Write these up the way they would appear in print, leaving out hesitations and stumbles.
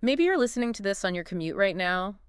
Maybe you're listening to this on your commute right now,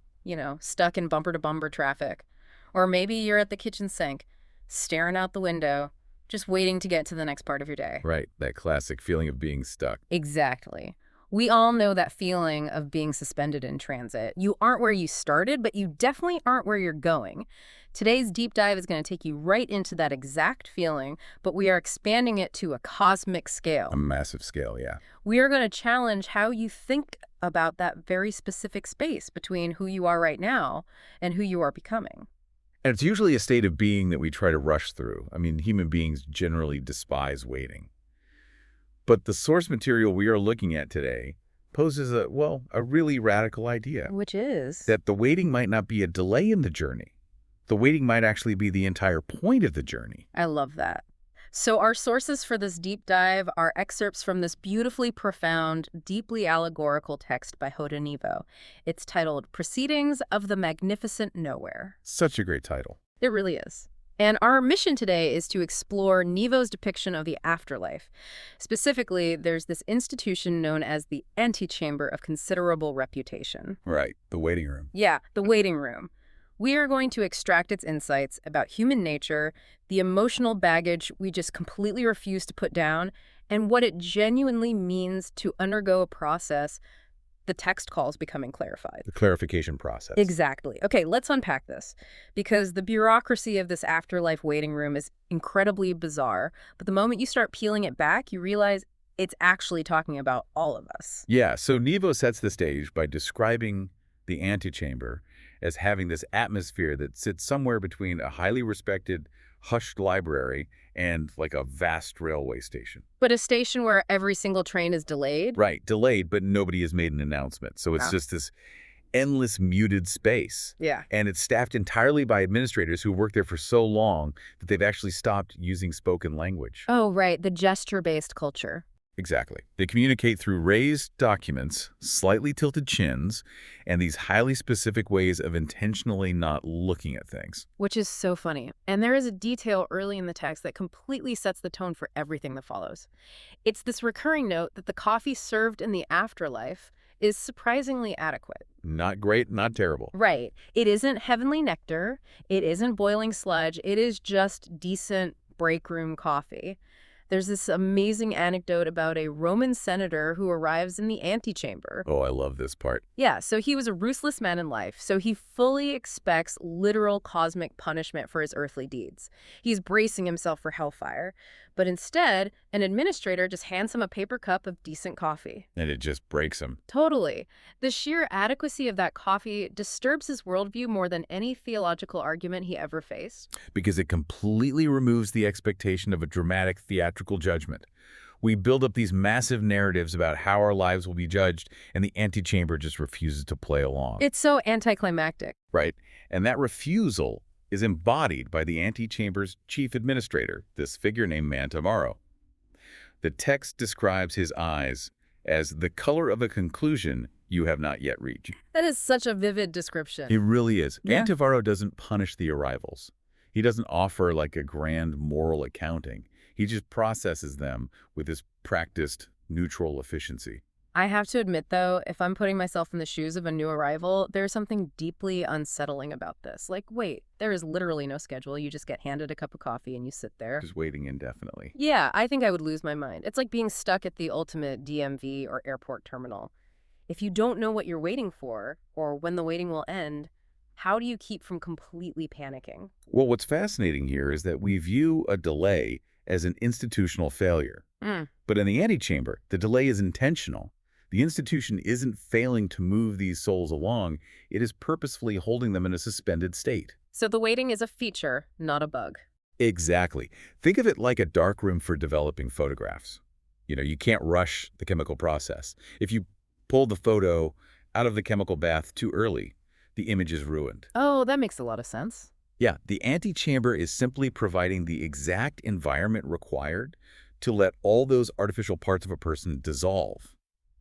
stuck in bumper-to-bumper traffic. Or maybe you're at the kitchen sink, staring out the window, just waiting to get to the next part of your day. Right, that classic feeling of being stuck. Exactly. We all know that feeling of being suspended in transit. You aren't where you started, but you definitely aren't where you're going. Today's deep dive is going to take you right into that exact feeling, but we are expanding it to a cosmic scale. A massive scale, yeah. We are going to challenge how you think about that very specific space between who you are right now and who you are becoming. And it's usually a state of being that we try to rush through. I mean, human beings generally despise waiting. But the source material we are looking at today poses a really radical idea. Which is? That the waiting might not be a delay in the journey. The waiting might actually be the entire point of the journey. I love that. So our sources for this deep dive are excerpts from this beautifully profound, deeply allegorical text by Hoda Nevo. It's titled Proceedings of the Magnificent Nowhere. Such a great title. It really is. And our mission today is to explore Nevo's depiction of the afterlife. Specifically, there's this institution known as the Antechamber of Considerable Reputation. Right, the waiting room. Yeah, the waiting room. We are going to extract its insights about human nature, the emotional baggage we just completely refuse to put down, and what it genuinely means to undergo a process the text calls becoming clarified. The clarification process. Exactly. Okay, let's unpack this, because the bureaucracy of this afterlife waiting room is incredibly bizarre, but the moment you start peeling it back, you realize it's actually talking about all of us. Yeah, so Nevo sets the stage by describing the antechamber as having this atmosphere that sits somewhere between a highly respected, hushed library and like a vast railway station. But a station where every single train is delayed? Right, delayed, but nobody has made an announcement. So it's just this endless muted space. Yeah. And it's staffed entirely by administrators who work there for so long that they've actually stopped using spoken language. Oh, right, the gesture-based culture. Exactly. They communicate through raised documents, slightly tilted chins, and these highly specific ways of intentionally not looking at things. Which is so funny. And there is a detail early in the text that completely sets the tone for everything that follows. It's this recurring note that the coffee served in the afterlife is surprisingly adequate. Not great, not terrible. Right. It isn't heavenly nectar. It isn't boiling sludge. It is just decent break room coffee. There's this amazing anecdote about a Roman senator who arrives in the antechamber. Oh, I love this part. Yeah, so he was a ruthless man in life, so he fully expects literal cosmic punishment for his earthly deeds. He's bracing himself for hellfire. But instead, an administrator just hands him a paper cup of decent coffee. And it just breaks him. Totally. The sheer adequacy of that coffee disturbs his worldview more than any theological argument he ever faced. Because it completely removes the expectation of a dramatic theatrical judgment. We build up these massive narratives about how our lives will be judged, and the antechamber just refuses to play along. It's so anticlimactic. Right. And that refusal is embodied by the antechamber's chief administrator, this figure named Mantivarro. The text describes his eyes as the color of a conclusion you have not yet reached. That is such a vivid description. It really is. Yeah. Mantivarro doesn't punish the arrivals. He doesn't offer like a grand moral accounting. He just processes them with his practiced neutral efficiency. I have to admit, though, if I'm putting myself in the shoes of a new arrival, there's something deeply unsettling about this. Like, wait, there is literally no schedule. You just get handed a cup of coffee and you sit there. Just waiting indefinitely. Yeah, I think I would lose my mind. It's like being stuck at the ultimate DMV or airport terminal. If you don't know what you're waiting for or when the waiting will end, how do you keep from completely panicking? Well, what's fascinating here is that we view a delay as an institutional failure. But in the antechamber, the delay is intentional. The institution isn't failing to move these souls along. It is purposefully holding them in a suspended state. So the waiting is a feature, not a bug. Exactly. Think of it like a darkroom for developing photographs. You can't rush the chemical process. If you pull the photo out of the chemical bath too early, the image is ruined. Oh, that makes a lot of sense. Yeah, the antechamber is simply providing the exact environment required to let all those artificial parts of a person dissolve.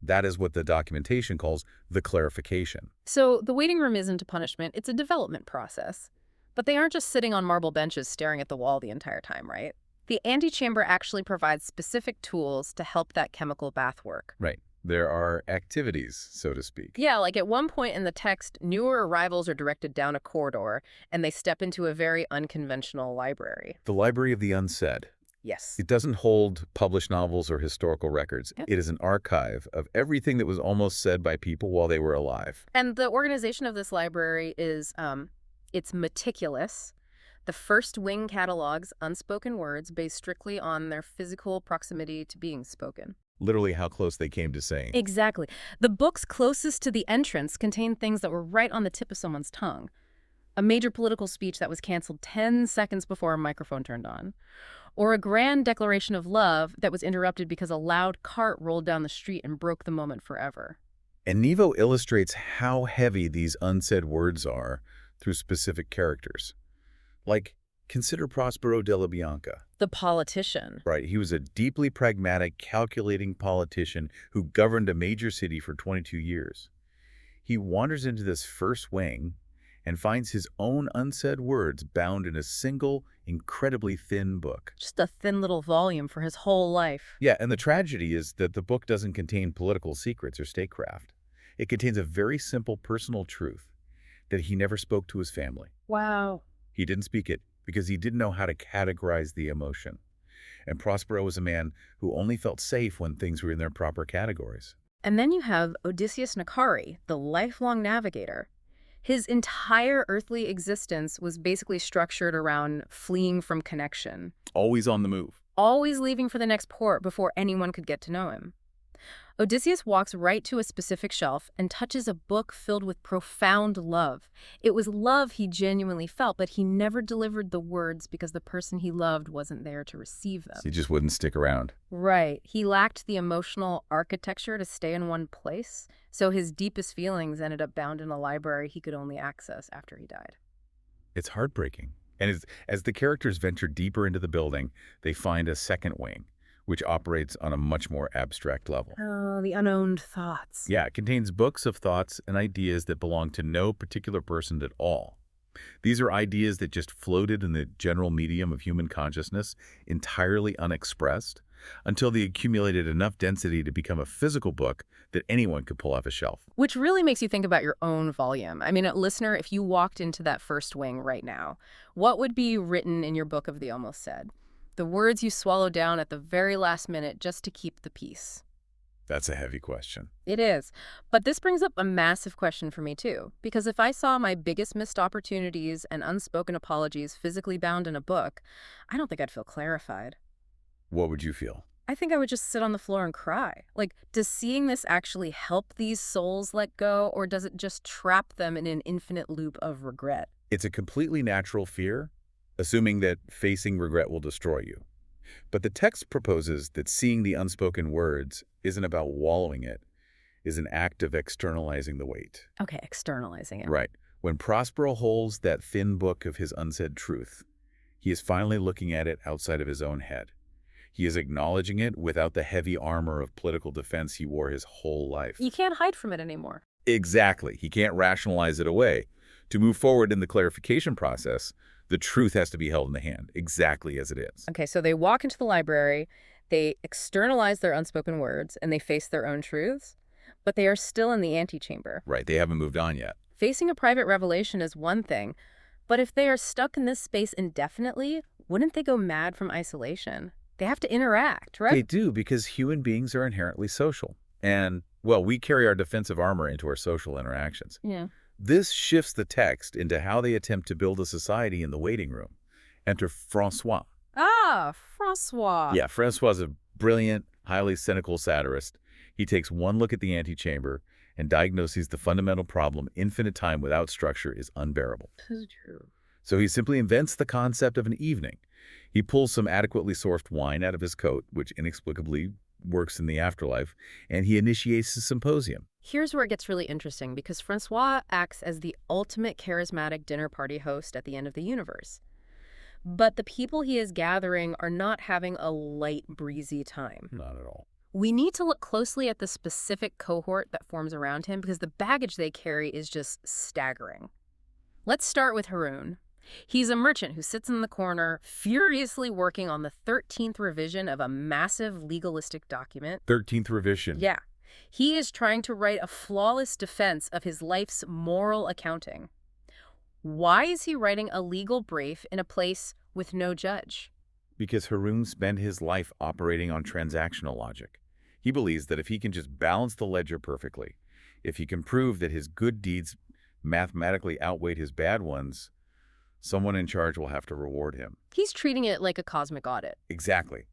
That is what the documentation calls the clarification. So the waiting room isn't a punishment, it's a development process. But they aren't just sitting on marble benches staring at the wall the entire time, right? The antechamber actually provides specific tools to help that chemical bath work. Right. There are activities, so to speak. Yeah, like at one point in the text, newer arrivals are directed down a corridor, and they step into a very unconventional library. The Library of the Unsaid. Yes. It doesn't hold published novels or historical records. Yep. It is an archive of everything that was almost said by people while they were alive. And the organization of this library is, it's meticulous. The first wing catalogs unspoken words based strictly on their physical proximity to being spoken. Literally how close they came to saying. Exactly. The books closest to the entrance contain things that were right on the tip of someone's tongue. A major political speech that was canceled 10 seconds before a microphone turned on. Or a grand declaration of love that was interrupted because a loud cart rolled down the street and broke the moment forever. And Nevo illustrates how heavy these unsaid words are through specific characters. Like, consider Prospero della Bianca. The politician. Right, he was a deeply pragmatic, calculating politician who governed a major city for 22 years. He wanders into this first wing and finds his own unsaid words bound in a single, incredibly thin book. Just a thin little volume for his whole life. Yeah, and the tragedy is that the book doesn't contain political secrets or statecraft. It contains a very simple personal truth that he never spoke to his family. Wow. He didn't speak it because he didn't know how to categorize the emotion. And Prospero was a man who only felt safe when things were in their proper categories. And then you have Odysseus Nakari, the lifelong navigator. His entire earthly existence was basically structured around fleeing from connection. Always on the move. Always leaving for the next port before anyone could get to know him. Odysseus walks right to a specific shelf and touches a book filled with profound love. It was love he genuinely felt, but he never delivered the words because the person he loved wasn't there to receive them. He just wouldn't stick around. Right. He lacked the emotional architecture to stay in one place, so his deepest feelings ended up bound in a library he could only access after he died. It's heartbreaking. And as the characters venture deeper into the building, they find a second wing, which operates on a much more abstract level. Oh, the unowned thoughts. Yeah, it contains books of thoughts and ideas that belong to no particular person at all. These are ideas that just floated in the general medium of human consciousness, entirely unexpressed, until they accumulated enough density to become a physical book that anyone could pull off a shelf. Which really makes you think about your own volume. I mean, listener, if you walked into that first wing right now, what would be written in your book of the almost said? The words you swallow down at the very last minute just to keep the peace. That's a heavy question. It is. But this brings up a massive question for me, too. Because if I saw my biggest missed opportunities and unspoken apologies physically bound in a book, I don't think I'd feel clarified. What would you feel? I think I would just sit on the floor and cry. Like, does seeing this actually help these souls let go, or does it just trap them in an infinite loop of regret? It's a completely natural fear, assuming that facing regret will destroy you. But the text proposes that seeing the unspoken words isn't about wallowing it, is an act of externalizing the weight. Okay, externalizing it. Right. When Prospero holds that thin book of his unsaid truth, he is finally looking at it outside of his own head. He is acknowledging it without the heavy armor of political defense he wore his whole life. You can't hide from it anymore. Exactly. He can't rationalize it away. To move forward in the clarification process, the truth has to be held in the hand, exactly as it is. Okay, so they walk into the library, they externalize their unspoken words, and they face their own truths, but they are still in the antechamber. Right, they haven't moved on yet. Facing a private revelation is one thing, but if they are stuck in this space indefinitely, wouldn't they go mad from isolation? They have to interact, right? They do, because human beings are inherently social. And, well, we carry our defensive armor into our social interactions. Yeah. This shifts the text into how they attempt to build a society in the waiting room. Enter Francois. Ah, Francois. Yeah, Francois is a brilliant, highly cynical satirist. He takes one look at the antechamber and diagnoses the fundamental problem: infinite time without structure is unbearable. This is true. So he simply invents the concept of an evening. He pulls some adequately sourced wine out of his coat, which inexplicably works in the afterlife, and he initiates a symposium. Here's where it gets really interesting, because Francois acts as the ultimate charismatic dinner party host at the end of the universe. But the people he is gathering are not having a light, breezy time. Not at all. We need to look closely at the specific cohort that forms around him, because the baggage they carry is just staggering. Let's start with Haroun. He's a merchant who sits in the corner, furiously working on the 13th revision of a massive legalistic document. 13th revision. Yeah. He is trying to write a flawless defense of his life's moral accounting. Why is he writing a legal brief in a place with no judge? Because Haroun spent his life operating on transactional logic. He believes that if he can just balance the ledger perfectly, if he can prove that his good deeds mathematically outweighed his bad ones, someone in charge will have to reward him. He's treating it like a cosmic audit. Exactly.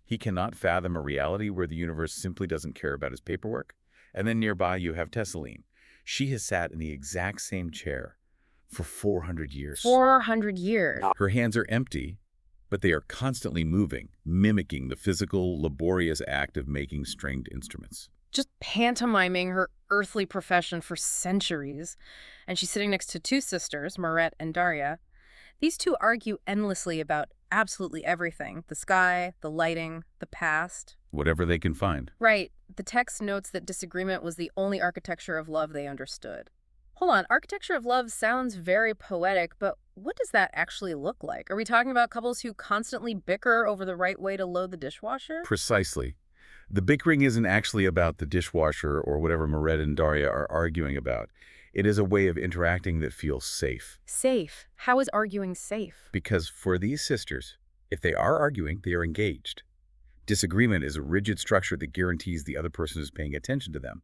He cannot fathom a reality where the universe simply doesn't care about his paperwork. And then nearby you have Thessaline. She has sat in the exact same chair for 400 years. 400 years. Her hands are empty, but they are constantly moving, mimicking the physical, laborious act of making stringed instruments. Just pantomiming her earthly profession for centuries. And she's sitting next to two sisters, Maret and Daria. These two argue endlessly about absolutely everything. The sky, the lighting, the past. Whatever they can find. Right. The text notes that disagreement was the only architecture of love they understood. Hold on, architecture of love sounds very poetic, but what does that actually look like? Are we talking about couples who constantly bicker over the right way to load the dishwasher? Precisely. The bickering isn't actually about the dishwasher or whatever Maret and Daria are arguing about. It is a way of interacting that feels safe. Safe? How is arguing safe? Because for these sisters, if they are arguing, they are engaged. Disagreement is a rigid structure that guarantees the other person is paying attention to them.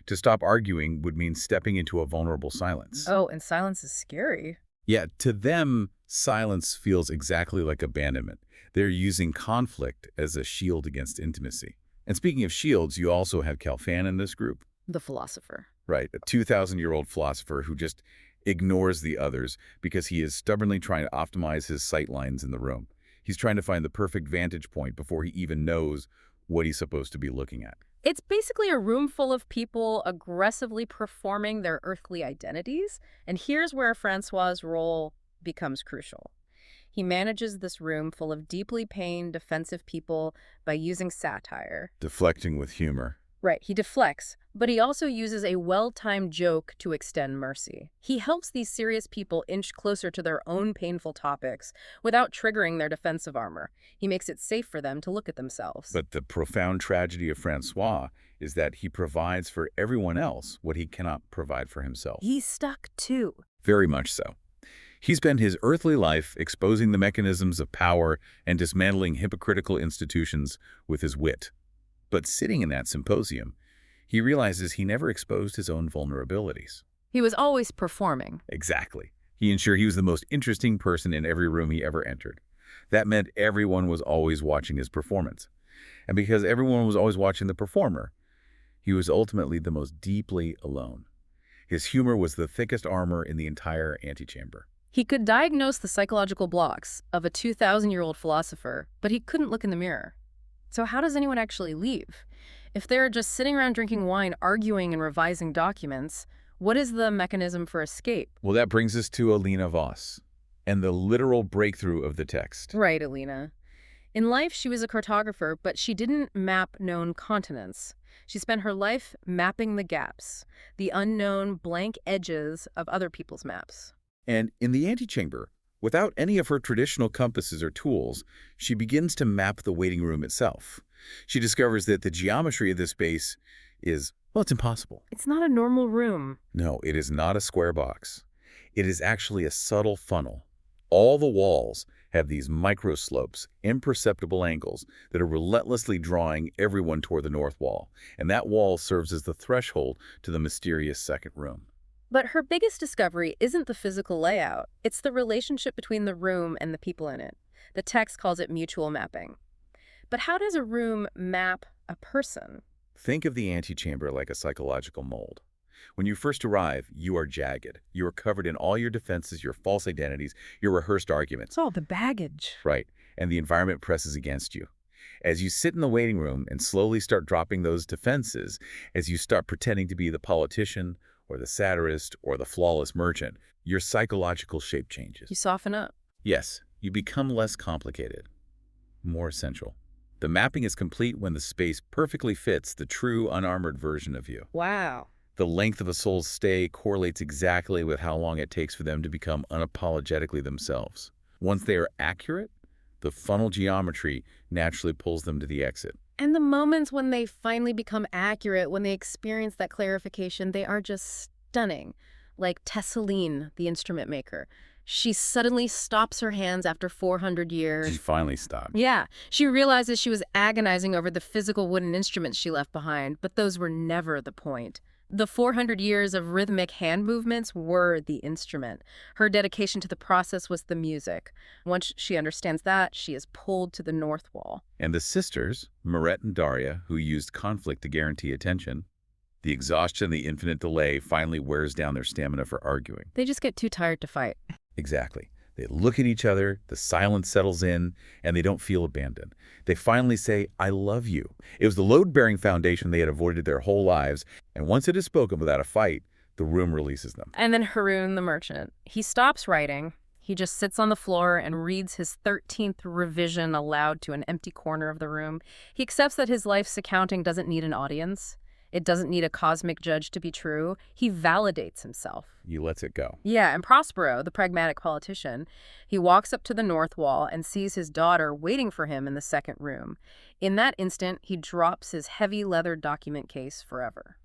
To stop arguing would mean stepping into a vulnerable silence. Oh, and silence is scary. Yeah, to them, silence feels exactly like abandonment. They're using conflict as a shield against intimacy. And speaking of shields, you also have Calfan in this group. The philosopher. Right, a 2,000-year-old philosopher who just ignores the others because he is stubbornly trying to optimize his sight lines in the room. He's trying to find the perfect vantage point before he even knows what he's supposed to be looking at. It's basically a room full of people aggressively performing their earthly identities, and here's where Francois' role becomes crucial. He manages this room full of deeply pained, defensive people by using satire. Deflecting with humor. Right, he deflects, but he also uses a well-timed joke to extend mercy. He helps these serious people inch closer to their own painful topics without triggering their defensive armor. He makes it safe for them to look at themselves. But the profound tragedy of Francois is that he provides for everyone else what he cannot provide for himself. He's stuck too. Very much so. He spent his earthly life exposing the mechanisms of power and dismantling hypocritical institutions with his wit. But sitting in that symposium, he realizes he never exposed his own vulnerabilities. He was always performing. Exactly. He ensured he was the most interesting person in every room he ever entered. That meant everyone was always watching his performance. And because everyone was always watching the performer, he was ultimately the most deeply alone. His humor was the thickest armor in the entire antechamber. He could diagnose the psychological blocks of a 2,000-year-old philosopher, but he couldn't look in the mirror. So how does anyone actually leave? If they're just sitting around drinking wine, arguing and revising documents, what is the mechanism for escape? Well, that brings us to Alina Voss and the literal breakthrough of the text. Right, Alina. In life, she was a cartographer, but she didn't map known continents. She spent her life mapping the gaps, the unknown blank edges of other people's maps. And in the antechamber, without any of her traditional compasses or tools, she begins to map the waiting room itself. She discovers that the geometry of this space is, well, it's impossible. It's not a normal room. No, it is not a square box. It is actually a subtle funnel. All the walls have these microslopes, imperceptible angles that are relentlessly drawing everyone toward the north wall. And that wall serves as the threshold to the mysterious second room. But her biggest discovery isn't the physical layout. It's the relationship between the room and the people in it. The text calls it mutual mapping. But how does a room map a person? Think of the antechamber like a psychological mold. When you first arrive, you are jagged. You are covered in all your defenses, your false identities, your rehearsed arguments. It's all the baggage. Right, and the environment presses against you. As you sit in the waiting room and slowly start dropping those defenses, as you start pretending to be the politician, or the satirist, or the flawless merchant, your psychological shape changes. You soften up. Yes, you become less complicated, more essential. The mapping is complete when the space perfectly fits the true unarmored version of you. Wow. The length of a soul's stay correlates exactly with how long it takes for them to become unapologetically themselves. Once they are accurate, the funnel geometry naturally pulls them to the exit. And the moments when they finally become accurate, when they experience that clarification, they are just stunning. Like Tesseline, the instrument maker. She suddenly stops her hands after 400 years. She finally stopped. Yeah, she realizes she was agonizing over the physical wooden instruments she left behind, but those were never the point. The 400 years of rhythmic hand movements were the instrument. Her dedication to the process was the music. Once she understands that, she is pulled to the north wall. And the sisters, Moret and Daria, who used conflict to guarantee attention, the exhaustion, the infinite delay finally wears down their stamina for arguing. They just get too tired to fight. Exactly. They look at each other, the silence settles in, and they don't feel abandoned. They finally say, I love you. It was the load-bearing foundation they had avoided their whole lives, and once it is spoken without a fight, the room releases them. And then Haroun the merchant. He stops writing. He just sits on the floor and reads his 13th revision aloud to an empty corner of the room. He accepts that his life's accounting doesn't need an audience. It doesn't need a cosmic judge to be true. He validates himself. He lets it go. Yeah, and Prospero, the pragmatic politician, he walks up to the north wall and sees his daughter waiting for him in the second room. In that instant, he drops his heavy leather document case forever.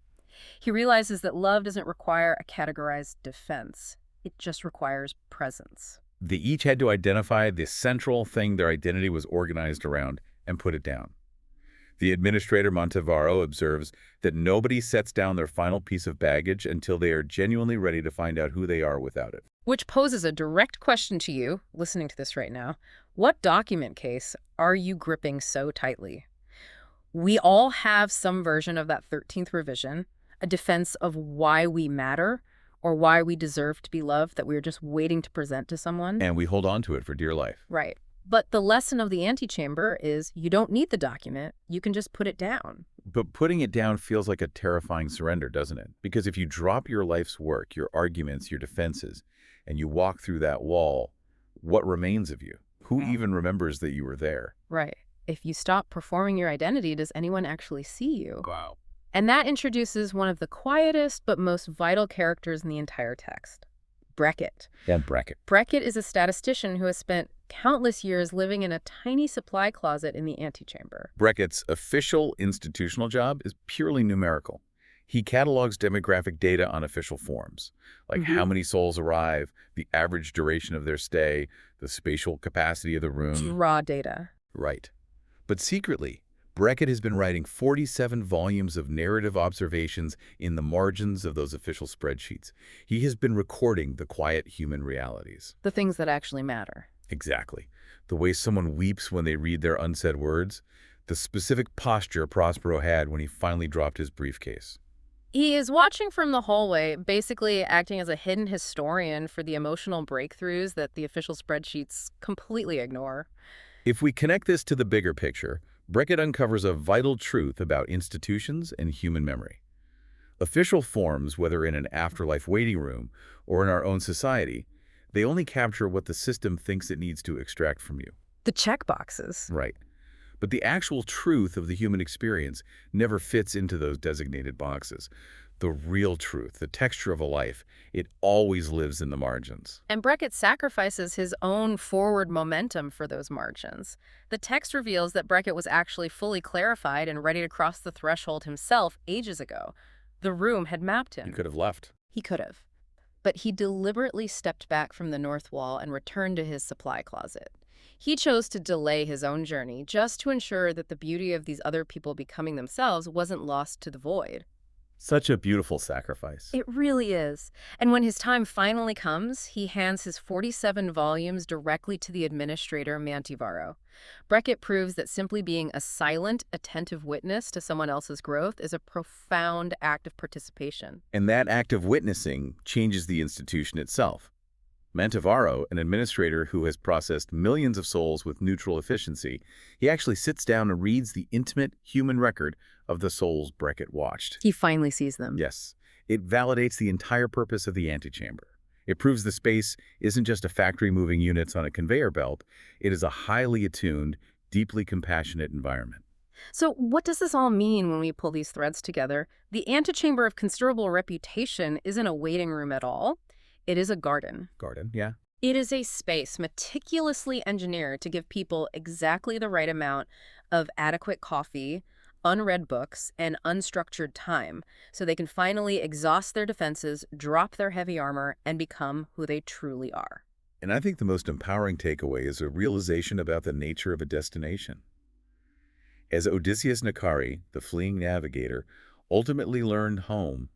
He realizes that love doesn't require a categorized defense. It just requires presence. They each had to identify the central thing their identity was organized around and put it down. The administrator, Mantivarro, observes that nobody sets down their final piece of baggage until they are genuinely ready to find out who they are without it. Which poses a direct question to you, listening to this right now. What document case are you gripping so tightly? We all have some version of that 13th revision, a defense of why we matter or why we deserve to be loved that we're just waiting to present to someone. And we hold on to it for dear life. Right. But the lesson of the antechamber is you don't need the document. You can just put it down. But putting it down feels like a terrifying surrender, doesn't it? Because if you drop your life's work, your arguments, your defenses, and you walk through that wall, what remains of you? Who even remembers that you were there? Right. If you stop performing your identity, does anyone actually see you? Wow. And that introduces one of the quietest but most vital characters in the entire text. Beckett. And Beckett. Beckett is a statistician who has spent countless years living in a tiny supply closet in the antechamber. Beckett's official institutional job is purely numerical. He catalogs demographic data on official forms, like how many souls arrive, the average duration of their stay, the spatial capacity of the room. Raw data. Right. But secretly, Beckett has been writing 47 volumes of narrative observations in the margins of those official spreadsheets. He has been recording the quiet human realities. The things that actually matter. Exactly. The way someone weeps when they read their unsaid words, the specific posture Prospero had when he finally dropped his briefcase. He is watching from the hallway, basically acting as a hidden historian for the emotional breakthroughs that the official spreadsheets completely ignore. If we connect this to the bigger picture, Beckett uncovers a vital truth about institutions and human memory. Official forms, whether in an afterlife waiting room or in our own society, they only capture what the system thinks it needs to extract from you. The checkboxes. Right. But the actual truth of the human experience never fits into those designated boxes. The real truth, the texture of a life, it always lives in the margins. And Beckett sacrifices his own forward momentum for those margins. The text reveals that Beckett was actually fully clarified and ready to cross the threshold himself ages ago. The room had mapped him. He could have left. He could have. But he deliberately stepped back from the north wall and returned to his supply closet. He chose to delay his own journey just to ensure that the beauty of these other people becoming themselves wasn't lost to the void. Such a beautiful sacrifice. It really is. And when his time finally comes, he hands his 47 volumes directly to the administrator, Mantivarro. Beckett proves that simply being a silent, attentive witness to someone else's growth is a profound act of participation. And that act of witnessing changes the institution itself. Mantivarro, an administrator who has processed millions of souls with neutral efficiency, he actually sits down and reads the intimate human record of the souls Beckett watched. He finally sees them. Yes, it validates the entire purpose of the antechamber. It proves the space isn't just a factory moving units on a conveyor belt. It is a highly attuned, deeply compassionate environment. So what does this all mean when we pull these threads together? The Antechamber of Considerable Reputation isn't a waiting room at all. It is a garden. Garden, yeah. It is a space meticulously engineered to give people exactly the right amount of adequate coffee, unread books, and unstructured time so they can finally exhaust their defenses, drop their heavy armor, and become who they truly are. And I think the most empowering takeaway is a realization about the nature of a destination. As Odysseus Nakari, the fleeing navigator, ultimately learned, home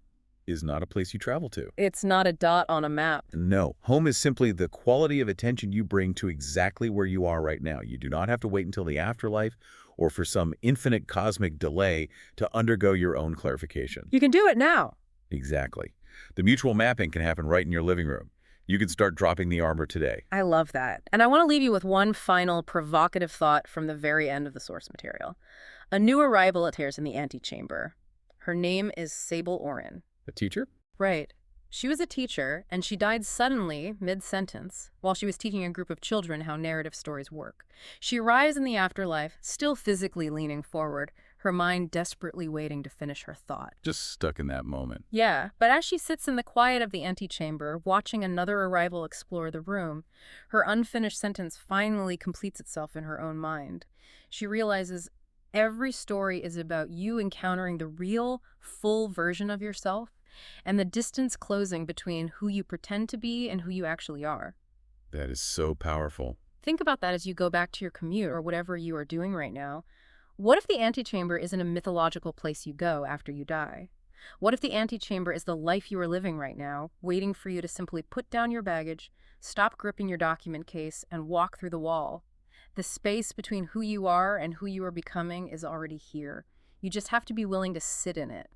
is not a place you travel to. It's not a dot on a map. No, home is simply the quality of attention you bring to exactly where you are right now. You do not have to wait until the afterlife or for some infinite cosmic delay to undergo your own clarification. You can do it now. Exactly. The mutual mapping can happen right in your living room. You can start dropping the armor today. I love that. And I want to leave you with one final provocative thought from the very end of the source material. A new arrival appears in the antechamber. Her name is Sable Orin. A teacher? Right. She was a teacher, and she died suddenly, mid-sentence, while she was teaching a group of children how narrative stories work. She arrives in the afterlife, still physically leaning forward, her mind desperately waiting to finish her thought. Just stuck in that moment. Yeah, but as she sits in the quiet of the antechamber, watching another arrival explore the room, her unfinished sentence finally completes itself in her own mind. She realizes every story is about you encountering the real, full version of yourself, and the distance closing between who you pretend to be and who you actually are. That is so powerful. Think about that as you go back to your commute or whatever you are doing right now. What if the antechamber isn't a mythological place you go after you die? What if the antechamber is the life you are living right now, waiting for you to simply put down your baggage, stop gripping your document case, and walk through the wall? The space between who you are and who you are becoming is already here. You just have to be willing to sit in it.